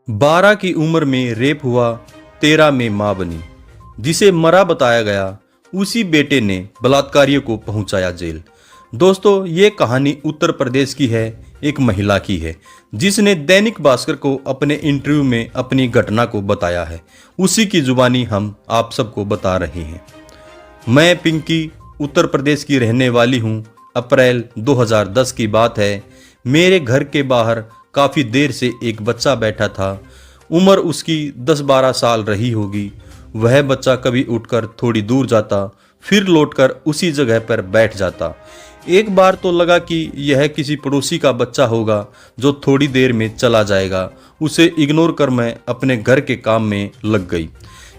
12 की उम्र में रेप हुआ, 13 में मां बनी। जिसे मरा बताया गया, उसी बेटे ने बलात्कारियों को पहुंचाया जेल। दोस्तों, ये कहानी उत्तर प्रदेश की है, एक महिला की है जिसने दैनिक भास्कर को अपने इंटरव्यू में अपनी घटना को बताया है। उसी की जुबानी हम आप सबको बता रहे हैं। मैं पिंकी उत्तर प्रदेश की रहने वाली हूँ। अप्रैल 2010 की बात है। मेरे घर के बाहर काफ़ी देर से एक बच्चा बैठा था। उम्र उसकी 10-12 साल रही होगी। वह बच्चा कभी उठकर थोड़ी दूर जाता, फिर लौटकर उसी जगह पर बैठ जाता। एक बार तो लगा कि यह किसी पड़ोसी का बच्चा होगा जो थोड़ी देर में चला जाएगा। उसे इग्नोर कर मैं अपने घर के काम में लग गई।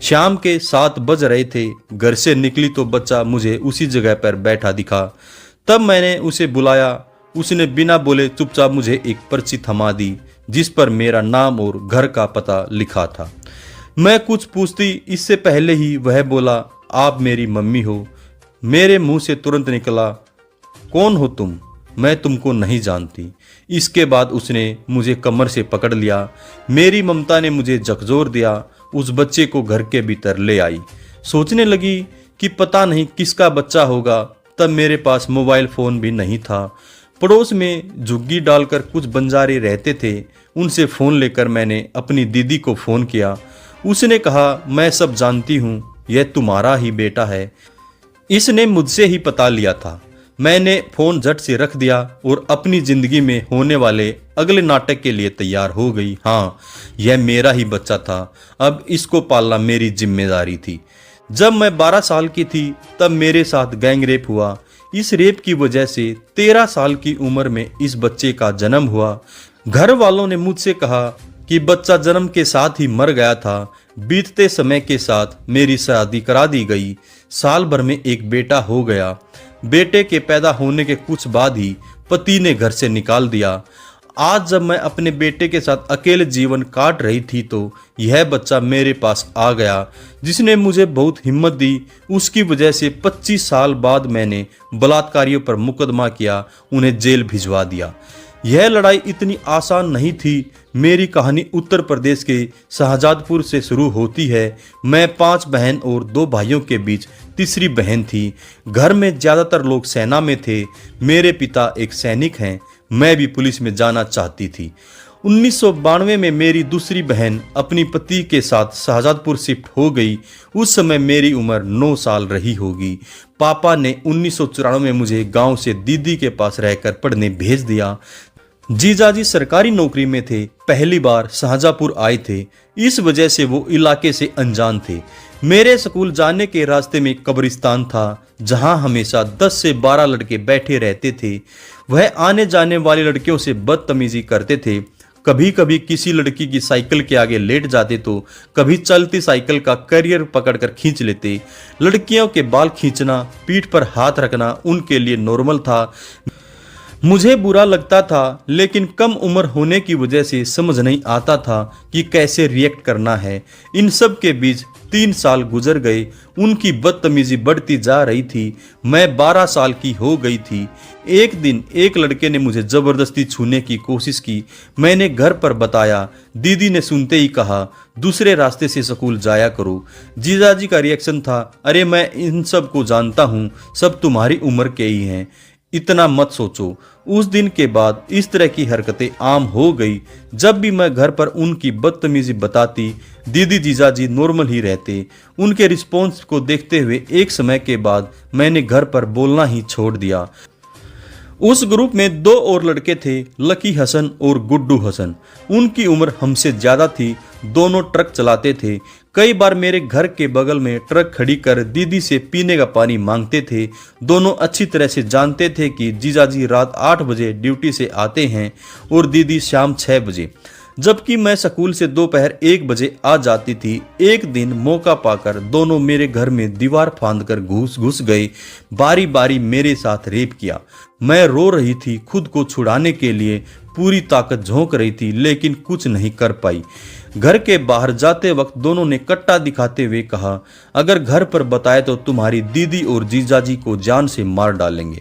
शाम के 7 बज रहे थे। घर से निकली तो बच्चा मुझे उसी जगह पर बैठा दिखा। तब मैंने उसे बुलाया। उसने बिना बोले चुपचाप मुझे एक पर्ची थमा दी जिस पर मेरा नाम और घर का पता लिखा था। मैं कुछ पूछती इससे पहले ही वह बोला, आप मेरी मम्मी हो। मेरे मुंह से तुरंत निकला, कौन हो तुम? मैं तुमको नहीं जानती। इसके बाद उसने मुझे कमर से पकड़ लिया। मेरी ममता ने मुझे झकझोर दिया। उस बच्चे को घर के भीतर ले आई। सोचने लगी कि पता नहीं किसका बच्चा होगा। तब मेरे पास मोबाइल फ़ोन भी नहीं था। पड़ोस में झुग्गी डालकर कुछ बंजारे रहते थे। उनसे फ़ोन लेकर मैंने अपनी दीदी को फ़ोन किया। उसने कहा, मैं सब जानती हूँ, यह तुम्हारा ही बेटा है। इसने मुझसे ही पता लिया था। मैंने फ़ोन झट से रख दिया और अपनी ज़िंदगी में होने वाले अगले नाटक के लिए तैयार हो गई। हाँ, यह मेरा ही बच्चा था। अब इसको पालना मेरी जिम्मेदारी थी। जब मैं 12 साल की थी तब मेरे साथ गैंग रेप हुआ। इस रेप की वजह से 13 साल की उम्र में इस बच्चे का जन्म हुआ। घर वालों ने मुझसे कहा कि बच्चा जन्म के साथ ही मर गया था। बीतते समय के साथ मेरी शादी करा दी गई। साल भर में एक बेटा हो गया। बेटे के पैदा होने के कुछ बाद ही पति ने घर से निकाल दिया। आज जब मैं अपने बेटे के साथ अकेले जीवन काट रही थी तो यह बच्चा मेरे पास आ गया, जिसने मुझे बहुत हिम्मत दी। उसकी वजह से 25 साल बाद मैंने बलात्कारियों पर मुकदमा किया, उन्हें जेल भिजवा दिया। यह लड़ाई इतनी आसान नहीं थी। मेरी कहानी उत्तर प्रदेश के शाहजादपुर से शुरू होती है। मैं 5 बहन और 2 भाइयों के बीच तीसरी बहन थी। घर में ज़्यादातर लोग सेना में थे। मेरे पिता एक सैनिक हैं। मैं भी पुलिस में जाना चाहती थी। 1992 में मेरी दूसरी बहन अपनी पति के साथ शाहजादपुर शिफ्ट हो गई। उस समय मेरी उम्र 9 साल रही होगी। पापा ने 1994 में मुझे गांव से दीदी के पास रहकर पढ़ने भेज दिया। जीजाजी सरकारी नौकरी में थे। पहली बार शाहजहाँपुर आए थे, इस वजह से वो इलाके से अनजान थे। मेरे स्कूल जाने के रास्ते में कब्रिस्तान था जहां हमेशा 10 से 12 लड़के बैठे रहते थे। वह आने जाने वाली लड़कियों से बदतमीजी करते थे। कभी कभी किसी लड़की की साइकिल के आगे लेट जाते तो कभी चलती साइकिल का कैरियर पकड़कर खींच लेते। लड़कियों के बाल खींचना, पीठ पर हाथ रखना उनके लिए नॉर्मल था। मुझे बुरा लगता था, लेकिन कम उम्र होने की वजह से समझ नहीं आता था कि कैसे रिएक्ट करना है। इन सब के बीच 3 साल गुजर गए। उनकी बदतमीजी बढ़ती जा रही थी। मैं 12 साल की हो गई थी। एक दिन एक लड़के ने मुझे जबरदस्ती छूने की कोशिश की। मैंने घर पर बताया। दीदी ने सुनते ही कहा, दूसरे रास्ते से स्कूल जाया करो। जीजाजी का रिएक्शन था, अरे मैं इन सब को जानता हूँ, सब तुम्हारी उम्र के ही हैं, इतना मत सोचो। उस दिन के बाद इस तरह की हरकतें आम हो गई। जब भी मैं घर पर उनकी बदतमीजी बताती, दीदी जीजाजी नॉर्मल ही रहते। उनके रिस्पॉन्स को देखते हुए एक समय के बाद मैंने घर पर बोलना ही छोड़ दिया। उस ग्रुप में 2 और लड़के थे, लकी हसन और गुड्डू हसन। उनकी उम्र हमसे ज़्यादा थी। दोनों ट्रक चलाते थे। कई बार मेरे घर के बगल में ट्रक खड़ी कर दीदी से पीने का पानी मांगते थे। दोनों अच्छी तरह से जानते थे कि जीजाजी रात 8 बजे ड्यूटी से आते हैं और दीदी शाम 6 बजे, जबकि मैं स्कूल से दोपहर 1 बजे आ जाती थी। एक दिन मौका पाकर दोनों मेरे घर में दीवार फांदकर घुस गए। बारी बारी मेरे साथ रेप किया। मैं रो रही थी। खुद को छुड़ाने के लिए पूरी ताकत झोंक रही थी, लेकिन कुछ नहीं कर पाई। घर के बाहर जाते वक्त दोनों ने कट्टा दिखाते हुए कहा, अगर घर पर बताए तो तुम्हारी दीदी और जीजाजी को जान से मार डालेंगे।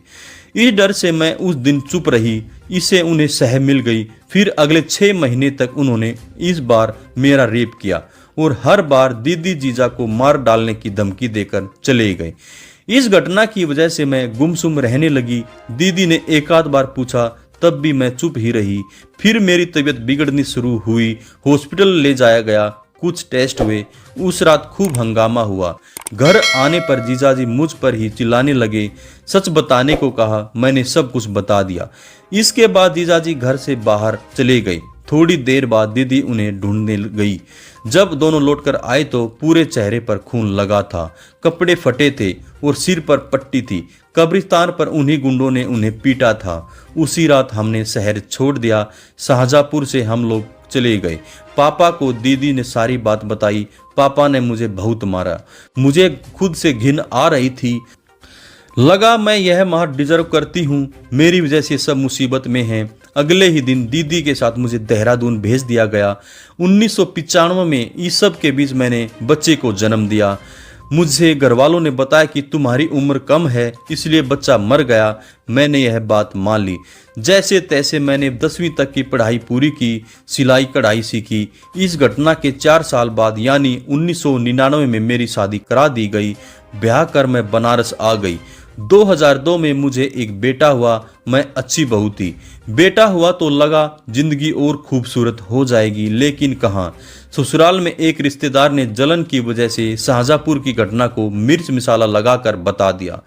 इस डर से मैं उस दिन चुप रही। इससे उन्हें सह मिल गई। फिर अगले 6 महीने तक उन्होंने इस बार मेरा रेप किया और हर बार दीदी जीजा को मार डालने की धमकी देकर चले गए। इस घटना की वजह से मैं गुमसुम रहने लगी। दीदी ने एक आध बार पूछा, तब भी मैं चुप ही रही। फिर मेरी तबीयत बिगड़नी शुरू हुई। हॉस्पिटल ले जाया गया, कुछ टेस्ट हुए। उस रात खूब हंगामा हुआ। घर आने पर जीजाजी मुझ पर ही चिल्लाने लगे। सच बताने को कहा, मैंने सब कुछ बता दिया। इसके बाद जीजाजी घर से बाहर चले गए। थोड़ी देर बाद दीदी उन्हें ढूंढने गई। जब दोनों लौटकर आए तो पूरे चेहरे पर खून लगा था, कपड़े फटे थे और सिर पर पट्टी थी। कब्रिस्तान पर उन्हीं गुंडों ने उन्हें पीटा था। उसी रात हमने शहर छोड़ दिया। शाहजहांपुर से हम लोग चले गए। पापा को दीदी ने सारी बात बताई। पापा ने मुझे बहुत मारा। मुझे खुद से घिन आ रही थी। लगा मैं यह मार डिजर्व करती हूँ, मेरी वजह से सब मुसीबत में हैं। अगले ही दिन दीदी के साथ मुझे देहरादून भेज दिया गया। 1995 में इस सब के बीच मैंने बच्चे को जन्म दिया। मुझे घरवालों ने बताया कि तुम्हारी उम्र कम है, इसलिए बच्चा मर गया। मैंने यह बात मान ली। जैसे तैसे मैंने 10वीं तक की पढ़ाई पूरी की, सिलाई कढ़ाई सीखी। इस घटना के 4 साल बाद यानी 1999 में मेरी शादी करा दी गई। ब्याह कर मैं बनारस आ गई। 2002 में मुझे एक बेटा हुआ। मैं अच्छी बहू थी। बेटा हुआ तो लगा जिंदगी और खूबसूरत हो जाएगी, लेकिन कहाँ। ससुराल में एक रिश्तेदार ने जलन की वजह से शाहजहांपुर की घटना को मिर्च मसाला लगाकर बता दिया।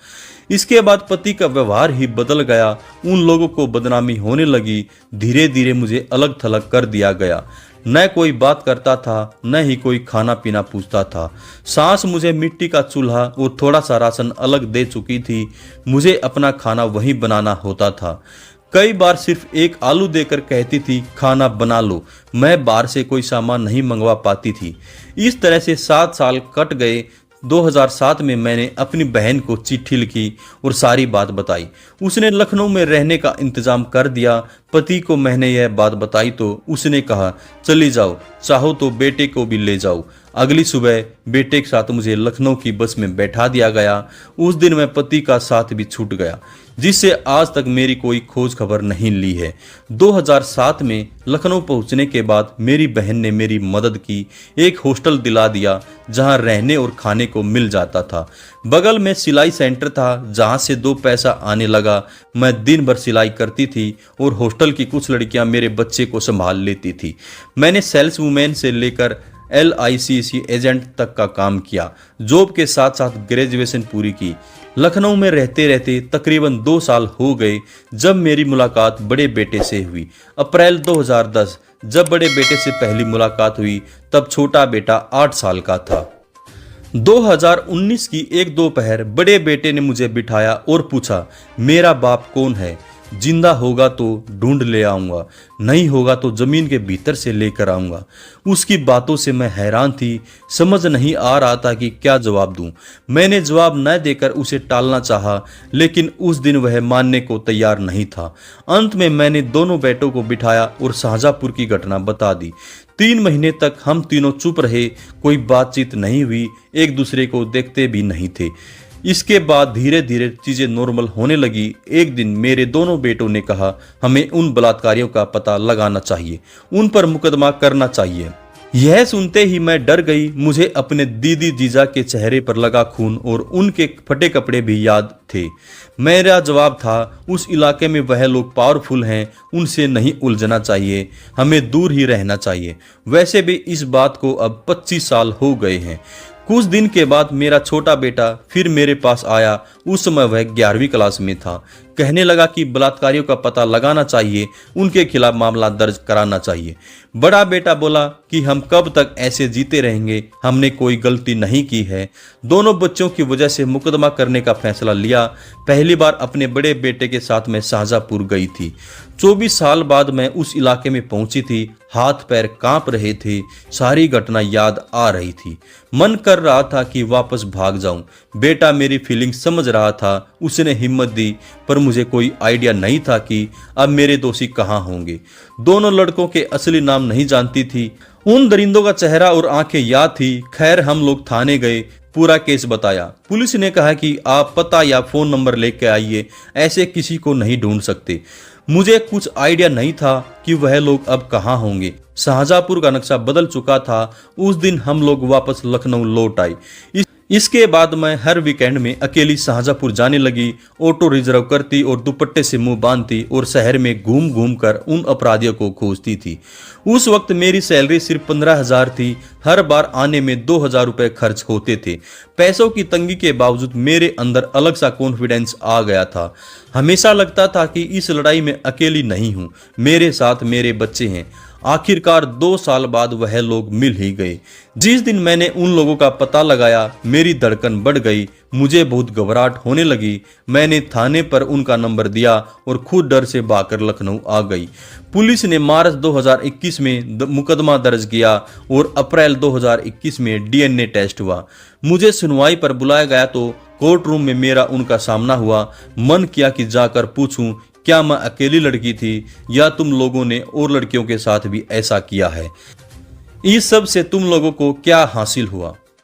इसके बाद पति का व्यवहार ही बदल गया। उन लोगों को बदनामी होने लगी। धीरे धीरे मुझे अलग थलग कर दिया गया। न कोई बात करता था, न ही कोई खाना पीना पूछता था। सास मुझे मिट्टी का चूल्हा और थोड़ा सा राशन अलग दे चुकी थी। मुझे अपना खाना वहीं बनाना होता था। कई बार सिर्फ एक आलू देकर कहती थी, खाना बना लो। मैं बाहर से कोई सामान नहीं मंगवा पाती थी। इस तरह से 7 साल कट गए। 2007 में मैंने अपनी बहन को चिट्ठी लिखी और सारी बात बताई। उसने लखनऊ में रहने का इंतजाम कर दिया। पति को मैंने यह बात बताई तो उसने कहा, चली जाओ, चाहो तो बेटे को भी ले जाओ। अगली सुबह बेटे के साथ मुझे लखनऊ की बस में बैठा दिया गया। उस दिन मैं पति का साथ भी छूट गया, जिससे आज तक मेरी कोई खोज खबर नहीं ली है। 2007 में लखनऊ पहुंचने के बाद मेरी बहन ने मेरी मदद की। एक हॉस्टल दिला दिया जहां रहने और खाने को मिल जाता था। बगल में सिलाई सेंटर था जहां से 2 पैसा आने लगा। मैं दिन भर सिलाई करती थी और हॉस्टल की कुछ लड़कियां मेरे बच्चे को संभाल लेती थी। मैंने सेल्स वुमेन से लेकर LICC एजेंट तक का काम किया। जॉब के साथ साथ ग्रेजुएशन पूरी की। लखनऊ में रहते रहते तकरीबन 2 साल हो गए जब मेरी मुलाकात बड़े बेटे से हुई। अप्रैल 2010 जब बड़े बेटे से पहली मुलाकात हुई तब छोटा बेटा 8 साल का था। 2019 की एक दोपहर बड़े बेटे ने मुझे बिठाया और पूछा, मेरा बाप कौन है? जिंदा होगा तो ढूंढ ले आऊंगा, नहीं होगा तो जमीन के भीतर से लेकर आऊंगा। उसकी बातों से मैं हैरान थी। समझ नहीं आ रहा था कि क्या जवाब दूं। मैंने जवाब न देकर उसे टालना चाहा, लेकिन उस दिन वह मानने को तैयार नहीं था। अंत में मैंने दोनों बेटों को बिठाया और शाहजहांपुर की घटना बता दी। 3 महीने तक हम तीनों चुप रहे। कोई बातचीत नहीं हुई, एक दूसरे को देखते भी नहीं थे। इसके बाद धीरे धीरे चीजें नॉर्मल होने लगी। एक दिन मेरे दोनों बेटों ने कहा, हमें उन बलात्कारियों का पता लगाना चाहिए, उन पर मुकदमा करना चाहिए। यह सुनते ही मैं डर गई। मुझे अपने दीदी जीजा के चेहरे पर लगा खून और उनके फटे कपड़े भी याद थे। मेरा जवाब था, उस इलाके में वह लोग पावरफुल हैं, उनसे नहीं उलझना चाहिए, हमें दूर ही रहना चाहिए। वैसे भी इस बात को अब 25 साल हो गए हैं। कुछ दिन के बाद मेरा छोटा बेटा फिर मेरे पास आया। उस समय वह 11वीं क्लास में था। कहने लगा कि बलात्कारियों का पता लगाना चाहिए, उनके खिलाफ मामला दर्ज कराना चाहिए। बड़ा बेटा बोला कि हम कब तक ऐसे जीते रहेंगे, हमने कोई गलती नहीं की है। दोनों बच्चों की वजह से मुकदमा करने का फैसला लिया। पहली बार अपने बड़े बेटे के साथ मैं शाहजहांपुर गई थी। 24 साल बाद मैं उस इलाके में पहुंची थी। हाथ पैर कांप रहे थे। सारी घटना याद आ रही थी। मन कर रहा था कि वापस भाग जाऊं। बेटा मेरी फीलिंग समझ रहा था। उसने हिम्मत दी, पर मुझे कोई आइडिया नहीं था कि अब मेरे दोषी कहाँ होंगे। दोनों लड़कों के असली नाम नहीं जानती थी। उन दरिंदों का चेहरा और आंखें याद थी। खैर हम लोग थाने गए। पूरा केस बताया। पुलिस ने कहा कि आप पता या फोन नंबर लेके आइए, ऐसे किसी को नहीं ढूंढ सकते। मुझे कुछ आइडिया नहीं था कि वह लोग अब कहाँ होंगे। शाहजहांपुर का नक्शा बदल चुका था। उस दिन हम लोग वापस लखनऊ लौट आए। इसके बाद मैं हर वीकेंड में अकेली शाहजहांपुर जाने लगी। ऑटो रिजर्व करती और दुपट्टे से मुंह बांधती और शहर में घूम घूम कर उन अपराधियों को खोजती थी। उस वक्त मेरी सैलरी सिर्फ 15,000 थी। हर बार आने में 2,000 रुपए खर्च होते थे। पैसों की तंगी के बावजूद मेरे अंदर अलग सा कॉन्फिडेंस आ गया था। हमेशा लगता था कि इस लड़ाई में अकेली नहीं हूँ, मेरे साथ मेरे बच्चे हैं। आखिरकार 2 साल बाद वह लोग मिल ही गए। जिस दिन मैंने उन लोगों का पता लगाया, मेरी धड़कन बढ़ गई। मुझे बहुत घबराहट होने लगी। मैंने थाने पर उनका नंबर दिया और खुद डर से भागकर लखनऊ आ गई। पुलिस ने मार्च 2021 में मुकदमा दर्ज किया और अप्रैल 2021 में डीएनए टेस्ट हुआ। मुझे सुनवाई पर बुलाया गया तो कोर्ट रूम में मेरा उनका सामना हुआ। मन किया कि जाकर पूछूं, क्या मैं अकेली लड़की थी या तुम लोगों ने और लड़कियों के साथ भी ऐसा किया है? इस सब से तुम लोगों को क्या हासिल हुआ?